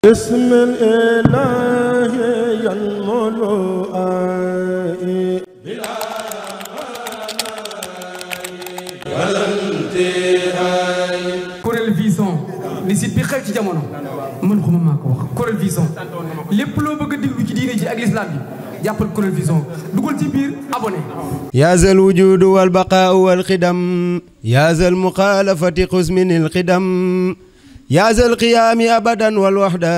بسم الإله ينمو آئي بلا ولا انتهاء. Kuréel Vision li site bi xew ci jamono man xuma maa ko wax Kuréel Vision lépp loo bëgg a déglu ci diine ji ak l'islam bi jàppal Kuréel Vision dugal ci biir abonné. yaa zal wujuud wal baqaa wal qidam yaa zal muxaalafati xuz minil qidam yaa zal qiyaami abadan wal waxda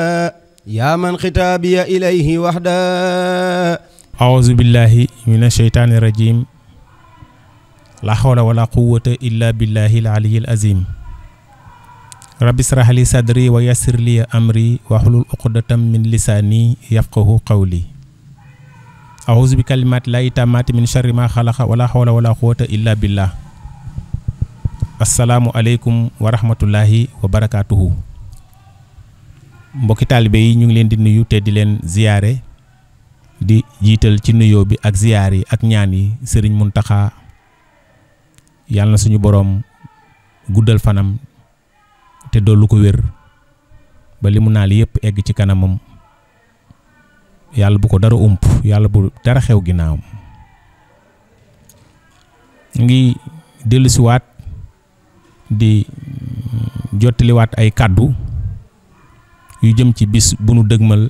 yaa man xitaabiya ilayhi waxda. aouzu billahi mina sheytaani rajim la hawla wala quwwata illa billahi al aliyyil azim. rabbi israh li sadri wa yassir li amri wahlul uqdatam min lisaani yafqahu qawli. aouzu bi kalimaati llaahi taammaati min sharri ma xalaqa wala hawla wala quwwata illa billah. assalaamu aleykum wa rahmatullahi wa barakaatuhu. mbokki taalibe yi ñu ngi leen di nuyu te di leen ziyaare di jiital ci nuyoo bi ak ziyaar yi ak ñaan yi sëriñ Muntaxa yàlla na suñu boroom guddal fanam te dollu ko wér ba li mu naal yépp egg ci kanamam yàlla bu ko dara ump yàlla bu dara xew ginnaawam. ngi dellusiwaat di jottaliwaat ay kàddu yu jëm ci bis bu nu dëgmal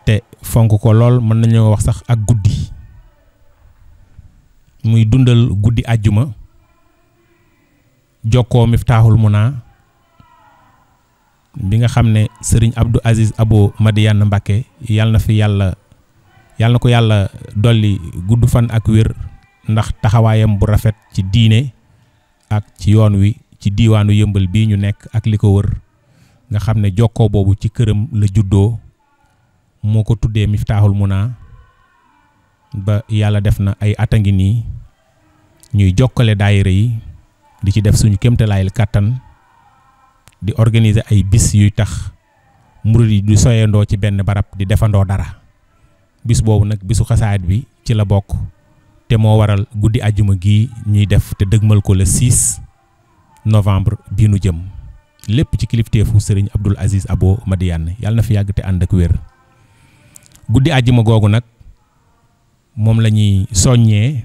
te fonk ko lool mën nañoo wax sax ak guddi muy dundal guddi àjjuma jokkoo Miftaaxul Muna bi nga xam ne sëriñ Abdou Aziz Abo Madiyana Mbàkke yàlla na ko yàlla dolli gudd fan ak wér ndax taxawaayam bu rafet ci diine ak ci yoon wi ci diiwaanu yëmbal bii ñu nekk ak li ko wër nga xam ne jokkoo boobu ci këram la juddoo moo ko tuddee Miftaaxul Muna ba yàlla def na ay at a ngi nii ñuy jokkale daayira yi di ci def suñu kéemtalaayal kàttan di organiser ay bis yuy tax murid yi du soyandoo ci benn barab di defandoo dara. bis boobu nag bisu xasaayid bi ci la bokk te moo waral guddi àjjuma gi ñuy def te dëgmal ko le 6 novembre bii nu jëm lépp ci kilifteefu sëriñ Abdul Aziz Abo Madiyana yàlla na fi yàgg te ànd ak wér. guddi àjjuma googu nag moom la ñuy soññee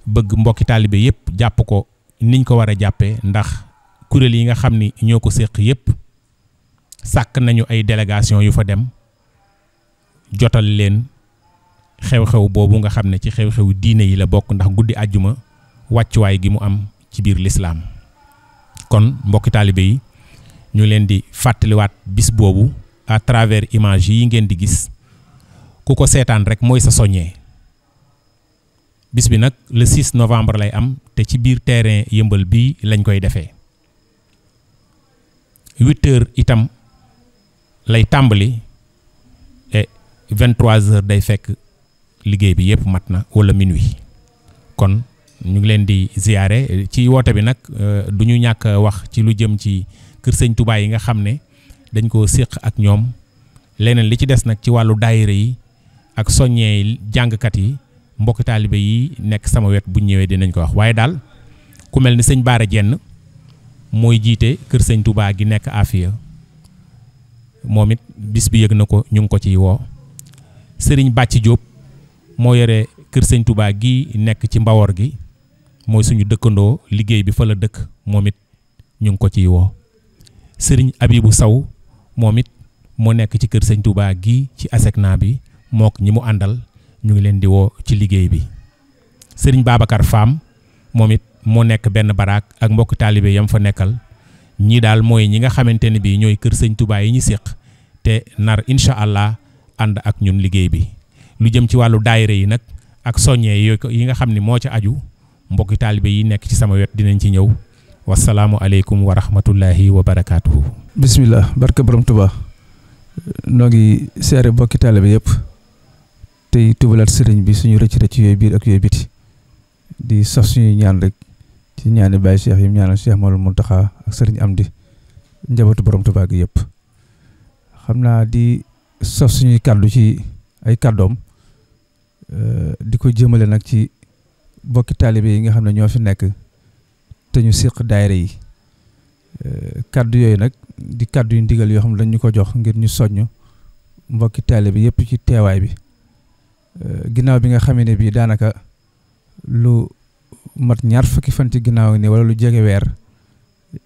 bëgg mbokki taalibe yépp jàpp ko niñ ko war a jàppee ndax kuréel yi nga xam ni ñoo ko séq yépp sàkk nañu ay délégation yu fa dem jotal leen xew-xew boobu nga xam ne ci xew-xew diine yi la bokk ndax guddi àjjuma wàccuwaay gi mu am ci biir lislaam. kon mbokki taalibe yi ñu leen di fàttaliwaat bis boobu à travers image yi ngeen di gis ku ko seetaan rek mooy sa soññee. bis bi nag le 6 novembre lay am te ci biir terrain yëmbal bii lañ koy defee 8 heures itam lay tàmbali et 23 heures day fekk liggéey bi yëpp mat na wala minuit. kon ñu ngi leen di ziyaare ci woote bi nag du ñu ñàkk wax ci lu jëm ci kër sëñ Touba yi nga xam ne dañ ko séq ak ñoom leneen li ci des nag ci wàllu daayira yi ak soññee jàngkat yi mbokki taalibe yi nekk sama wet bu ñëwee dinañ ko wax waaye daal ku mel ni sëñ Baara Jenn mooy jiite kër sëñ Touba gi nekk Afia moom it bis bi yëg na ko ñu ngi ko ciy woo. sëriñ Bàcci Diop moo yore kër sëñ Touba gi nekk ci Mbawor gi mooy suñu dëkkandoo liggéey bi fa la dëkk moom it ñu ngi ko ciy woo. sëriñ Abibu Saw moom it moo nekk ci kër sëñ Touba gi ci Asekna bi mook ñi mu àndal ñu ngi leen di woo ci liggéey bi. sëriñ Babacar Fam moom it moo nekk benn baraak ak mbokk taalibe yam fa nekkal ñii daal mooy ñi nga xamante ne bii ñooy kër sëñ Touba yi ñu séq te nar incha allah ànd ak ñun liggéey bi. lu jëm ci wàllu daayira yi nag ak soññee yi nga xam ne moo ca aju mbokki taalibe yi nekk ci sama wet dinañ ci ñëw. wasalaamu aleykum wa rahmatullahi wa barakaatuhu. bismillah barke borom Touba noo ngi seere mbokki taalibe yëpp tey tubalaat sëriñ bi suñu rëcc yooyu biir ak yooyu biti di sax suñuy ñaan rek ci ñaani Baye Cheikh yi mu ñaanal Cheikh Mamadou Mountakha ak sëriñ Amdi njabootu borom Touba gi yëpp. xam naa di sax suñuy kàddu ci ay kàddoom di ko jëmale nag ci mbokki taalibe yi nga xam ne ñoo fi nekk te ñu séq daayira yi kaddu yooyu nag di kaddu yu ndigal yoo xam ne dañ ñu ko jox ngir ñu soññ mbokki taalibe bi yëpp ci teewaay bi ginnaaw bi nga xamee ne bii daanaka lu mat ñaar fukki fan ci ginnaaw ni wala lu jege weer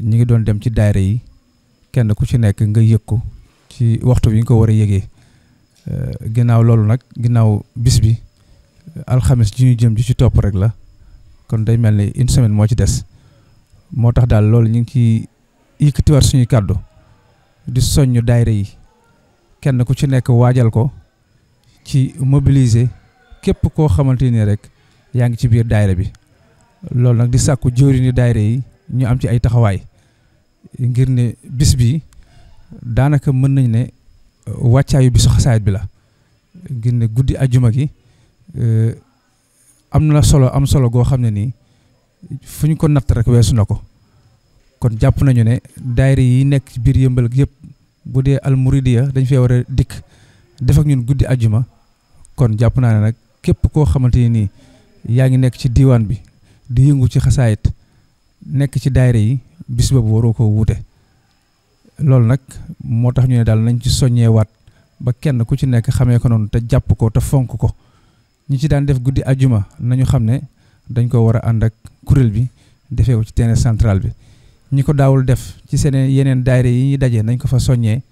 ñi ngi doon dem ci daayira yi kenn ku ci nekk nga yëg ko ci waxtu bi nga ko war a yëgee ginnaaw loolu nag ginnaaw bis bi alxames ji ñu jëm ji ci topp rek la kon day mel ni une semaine moo ci des moo tax daal loolu ñu ngi ci yëkkatiwaat suñuy kàddu di soññ daayira yi kenn ku ci nekk waajal ko ci mobiliser képp koo xamante ni rek yaa ngi ci biir daayira bi loolu nag di sàkku jëwriñu daayira yi ñu am ci ay taxawaay ngir ne bis bi daanaka mën nañ ne wàccaayu bisu xasaayit bi la ngir ne guddi ajjuma gi am na solo am solo goo xam ne nii fu ñu ko natt rek weesu na ko kon jàpp nañu ne daayira yi nekk ci biir yëmbal yëpp bu dee almuridiya dañ fee war a dikk def ak ñun guddi ajjuma kon jàpp naa ne nag képp koo xamante ni nii yaa ngi nekk ci diiwaan bi di yëngu ci xasaayit nekk ci daayira yi bis boobu waroo koo wuute loolu nag moo tax ñu ne daal nañ ci soññeewaat ba kenn ku ci nekk xamee ko noonu te jàpp ko te fonk ko ñi ci daan def guddi ajjuma nañu xam ne dañ ko war a ànd ak kuréel bi defee ko ci terrain central bi ñi ko daawul def ci seen yeneen daayira yi ñuy daje nañ ko fa soññee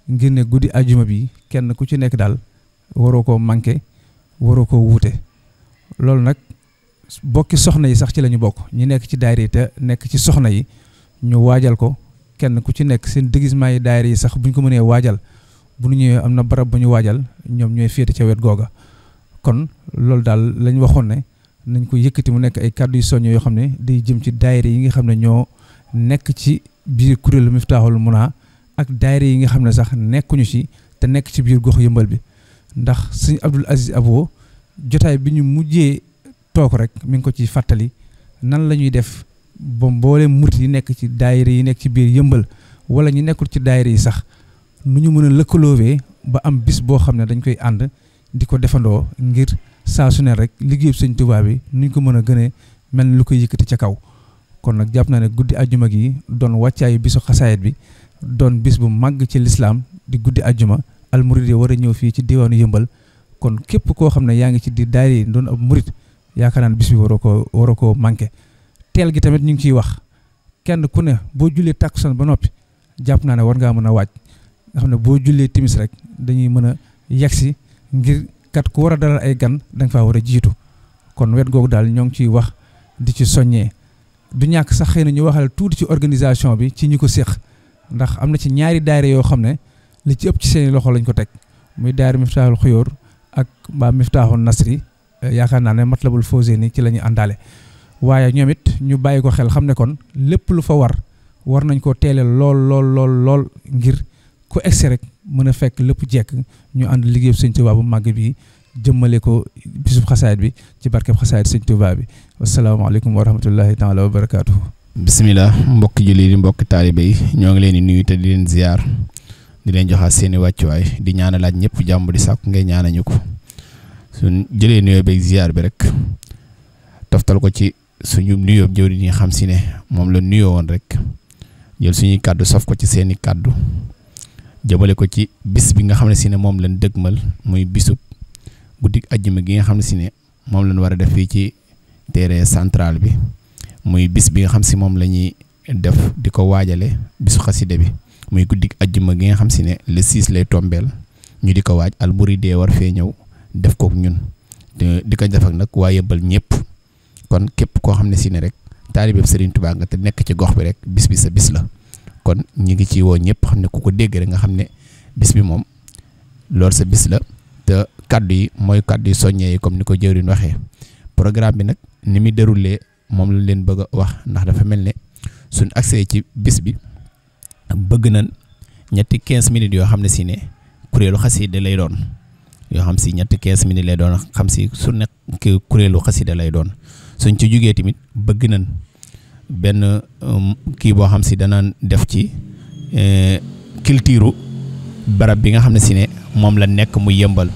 ngir ne guddi ajjuma bi kenn ku ci nekk daal waroo koo manqué waroo koo wuute loolu nag bokki soxna yi sax ci la ñu bokk ñi nekk ci daayira yi te nekk ci soxna yi ñu waajal ko kenn ku ci nekk seen déguisement yi daayira yi sax bu ñu ko mënee waajal bu ñu ñëwee am na barab bu ñu waajal ñoom ñooy féete ca wet googa kon loolu daal lañ waxoon ne nañ ko yëkkati mu nekk ay kàddu yu soñño yoo xam ne day jëm ci daayira yi nga xam ne ñoo nekk ci biir kuréelu Miftahul Muna ak daayira yi nga xam ne sax nekkuñu ci te nekk ci biir gox yëmbal bi ndax sëñ Abdul Aziz Abo jotaay bi ñu mujjee toog rek mi ngi ko ci fàttali nan la ñuy def ba mboolem murit yi nekk ci daayira yi nekk ci biir yëmbal wala ñu nekkul ci daayira yi sax nu ñu mën a lëkkaloowee ba am bis boo xam ne dañ koy ànd di ko defandoo ngir saa su ne rek liggéeyu sëñ Tuubaa bi nuñ ko mën a gënee mel ni lu koy yëkkati ca kaw kon nag jàpp naa ne guddi ajjuma gi doon wàccaayu bisu xasaayit bi doon bis bu màgg ci lislaam di guddi ajjuma almurid yi war a ñëw fii ci diwaanu yëmbal kon képp koo xam ne yaa ngi ci di daayira yi doon ab murid yaakaar naa ne bis bi waroo koo manqué teel gi tamit ñu ngi ciy wax kenn ku ne boo jullee tàkkusaan ba noppi jàpp naa ne war ngaa mën a waaj nga xam ne boo jullee timis rek dañuy mën a yegsi ngir kat ku war a dalal ay gan da nga faa war a jiitu kon wet googu daal ñoo ngi ciy wax di ci soññee du ñàkk sax xëy na ñu waxal tuuti ci organisation bi ci ñi ko séq ndax am na ci ñaari daayira yoo xam ne li ci ëpp ci seeni loxo lañ ko teg muy daayira Miftahul Xuyóor ak mbaa Miftahul Nasri yaakaar naa ne Matlabul Fawzeyni ci la ñu àndaale waaye ñoom it ñu bàyyi ko xel xam ne kon lépp lu fa war nañ ko teeleel lool ngir ku egsi rek mën a fekk lépp jekk ñu ànd liggéey sëñ Tuubaa bu màgg bi jëmmale ko bisub xasaayit bi ci barkeb xasaayit sëñ Tuubaa bi wasalaamaaleykum wa rahmatullahi taala wa barakaatuhu. bisimilah mbokki jullit yi mbokki taalibe yi ñoo ngi leen di nuyu te di leen ziar di leen joxaat seeni wàccuwaay di ñaanalaat ñëpp jàmm di sàkku ngay ñaanañu ko suñ jëlee nuyoo beeg ziar bi rek toftal ko ci suñu nuyoo jëwriñ ñi xam si ne moom la nuyoo woon rek jël suñuy kàddu sof ko ci seeni kàddu jëmale ko ci bis bi nga xam ne si ne moom lañ dëgmal muy bisub guddi ajjuma gi nga xam ne si ne moom lañ war a def fii ci terrain central bi muy bis bi nga xam si moom la ñuy def di ko waajale bisu xaside bi muy guddi ajjuma gi nga xam si ne le 6 lay tombeel ñu di ko waaj almuridee war fee ñëw def kook ñun di ko def ak nag waa yëbbal ñëpp kon képp koo xam ne si ne rek taalibeeb Serigne Touba nga te nekk ci gox bi rek bis bi sa bis la kon ñi ngi ci woo ñëpp xam ne ku ko dégg rek nga xam ne bis bi moom loolu sa bis la te kaddu yi mooy kaddu yi soññee yi comme ni ko jëwriñ waxee programme bi nag ni muy déroulé moom la leen bëgg a wax ndax dafa mel ne suñ accès ci bis bi bëgg nañ ñetti 15 minutes yoo xam ne si ne kuréelu xasida lay doon yoo xam si ñetti 15 minutes lay doon xam si su nekk kuréelu xasida lay doon suñ ci jugee tamit bëgg nañ benn kii boo xam si danaan def ci culture barab bi nga xam ne si ne moom la nekk mu yëmbal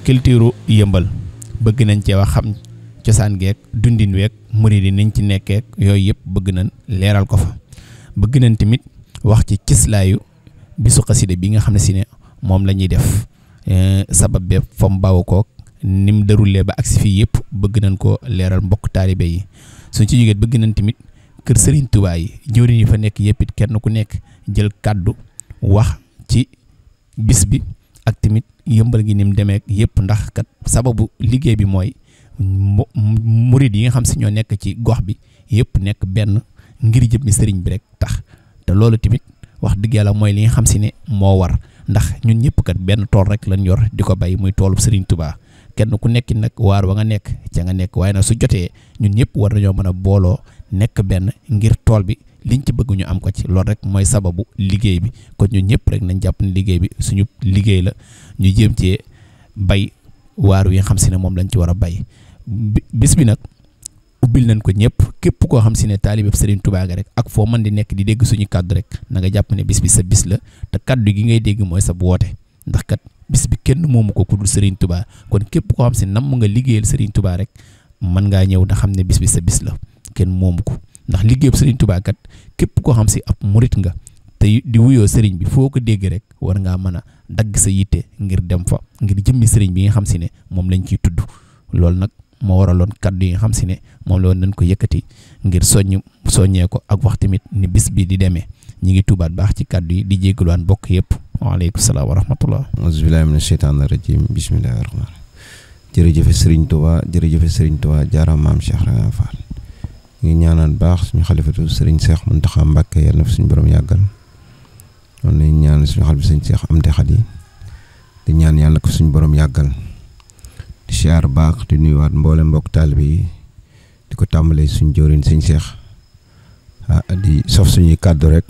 culture yëmbal bëgg nañ cee wax xam cosaan geek dundin week murid yi niñ ci nekkeek yooyu yëpp bëgg nañ leeral ko fa bëgg nañ tamit wax ci cëslaayu bisu xasida bi nga xam ne si ne moom la ñuy def sabab be fam baaw kook ni mu déroulé ba agsi fii yëpp bëgg nañ ko leeral mbokk taalibe yi suñ ci jógee bëgg nañ tamit kër Serigne Touba yi jëwriñ yi fa nekk yëpp it kenn ku nekk jël kàddu wax ci bis bi ak tamit yëmbal gi ni mu demee yëpp ndax kat sababu liggéey bi mooy murid yi nga xam si ñoo nekk ci gox bi yëpp nekk benn ngir jëmmi sëriñ bi rek tax te loolu tamit wax dëgg yàlla mooy li nga xam si ne moo war ndax ñun ñëpp kat benn tool rek lañ yor di ko bay muy toolub Serigne Touba kenn ku nekk nag waar wa nga nekk ca nga nekk waaye nag su jotee ñun ñëpp war nañoo mën a booloo nekk benn ngir tool bi liñ ci bëgg ñu am ko ci loolu rek mooy sababu liggéey bi kon ñun ñëpp rek nañ jàpp ne liggéey bi suñu liggéey la ñu jéem cee bay waar wi nga xam si ne moom lañ ci war a bay bis bi nag ubbil nañ ko ñëpp képp koo xam si ne taalibe Serigne Touba ga rek ak foo mën di nekk di dégg suñu kàddu rek na nga jàpp ne bis bi sa bis la te kàddu gi ngay dégg mooy sa woote ndax kat bis bi kenn moomu ko ku dul Serigne Touba kon képp koo xam si nam nga liggéeyal Serigne Touba rek mën ngaa ñëw da xam ne bis bi sa bis la kenn moomu ko ndax liggéeyub Serigne Touba kat képp koo xam si ab murit nga te di wuyoo Serigne bi foo ko dégg rek war ngaa mën a dagg sa yitte ngir dem fa ngir jëmmi Serigne bi nga xam si ne moom lañ ciy tudd loolu nag moo waraloon kaddu yi nga xam si ne moom la woon nañ ko yëkkati ngir soññee ko ak wax tamit ni bis bi di demee ñi ngi tuubaat baax ci kaddu yi di jégaluwaan bokk yëpp waaleykum salaam wa rahmatullah auzubillahi mina sheytaani rajim bismillahi rahmaan jërëjëfe Serigne Touba jërëjëfe Serigne Touba jaaraam maam Cheikh Ibrahima Fall ngi ñaanaan baax suñu xalifatu Serigne Cheikh Mountakha Mbacké yàlla na fi suñu borom yàggal noonu lañ ñaan suñu xalifa Serigne Cheikh Amdi Khady di ñaan yàlla na ko suñu borom yàggal di siyaar baax di nuyuwaat mboole mbokk taalibe yi di ko tàmbalee suñu jëwriñ Serigne Cheikh di sof suñuy kàddu rek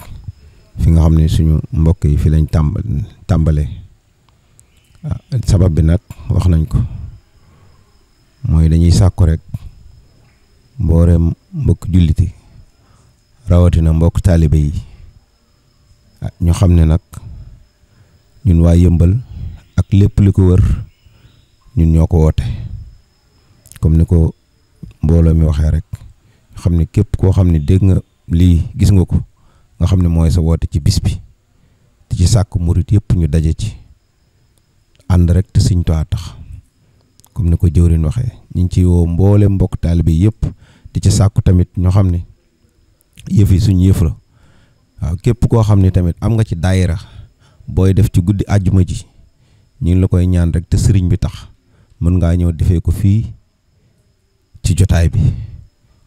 fi nga xam ne suñu mbokk yi fi lañ tàmbalee sabab bi nag wax nañ ko mooy dañuy sàkku rek mbooreem mbokk julliti rawatina mbokk taalibe yi ñu xam ne nag ñun waa Yëmbal ak lépp li ko wër ñun ñoo ko woote comme ni ko mbooloo mi waxee rek xam ne képp koo xam ne dégg nga lii gis nga ko nga xam ne mooy sa woote ci bis bi di ci sàkk murit yëpp ñu daje ci ànd rek te Sëñ Tuubaa tax comme ni ko jëwriñ waxee ñu ngi ciy woo mboole mbokk taalibe yëpp di ci sàkku tamit ñoo xam ne yëf yi suñu yëf la waaw képp koo xam ne tamit am nga ci daayira booy def ci guddi àjjuma ji ñu ngi la koy ñaan rek te sëriñ bi tax mën ngaa ñëw defee ko fii ci jotaay bi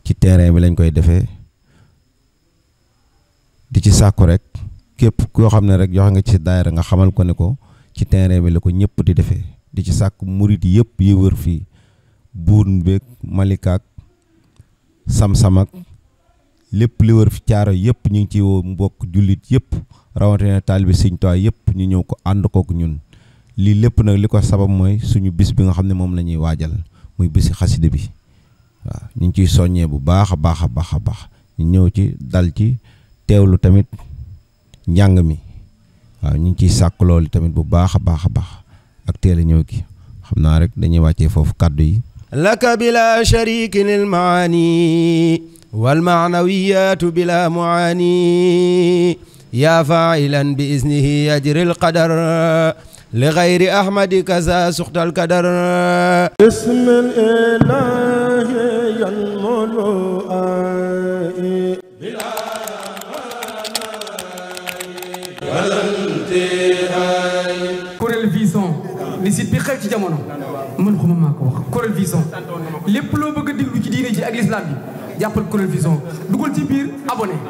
ci terrain bi lañ koy defee di ci sàkku rek képp koo xam ne rek joxe nga ci daayira nga xamal ko ne ko ci terrain bi la ko ñëpp di defee di ci sàkku murit yëpp yi wër fii buun beeg malikaak sam-samak lépp li wër fi caaro yëpp ñu ngi ci woo mbokk jullit yëpp rawatina taalibe Sëñ Tuubaa yëpp ñu ñëw ko ànd kook ñun lii lépp nag li ko sabab mooy suñu bis bi nga xam ne moom la ñuy waajal muy bisi xasida bi waaw ñu ngi ciy soññee bu baax a baax a baax a baax ñu ñëw ci dal ci teewlu tamit njàng mi waaw ñu ngi ciy sàkk loolu tamit bu baax a baax a baax ak teel a ñëw gi xam naa rek dañuy wàccee foofu kàddu yi laka bila sharikin il maani wal maanawiyatu bila muani ya failan bi iznihi yajri al qadar li ghayri ahmadi kaza suxtal kadar bismil ilahi yanmulu Kuréel Vision li site bi xew ci jamono mën xuma maa ko wax Kuréel Vision lépp loo bëgg a déglu ci diine ji ak l'islam bi jàppal Kuréel Vision dugal ci biir abonné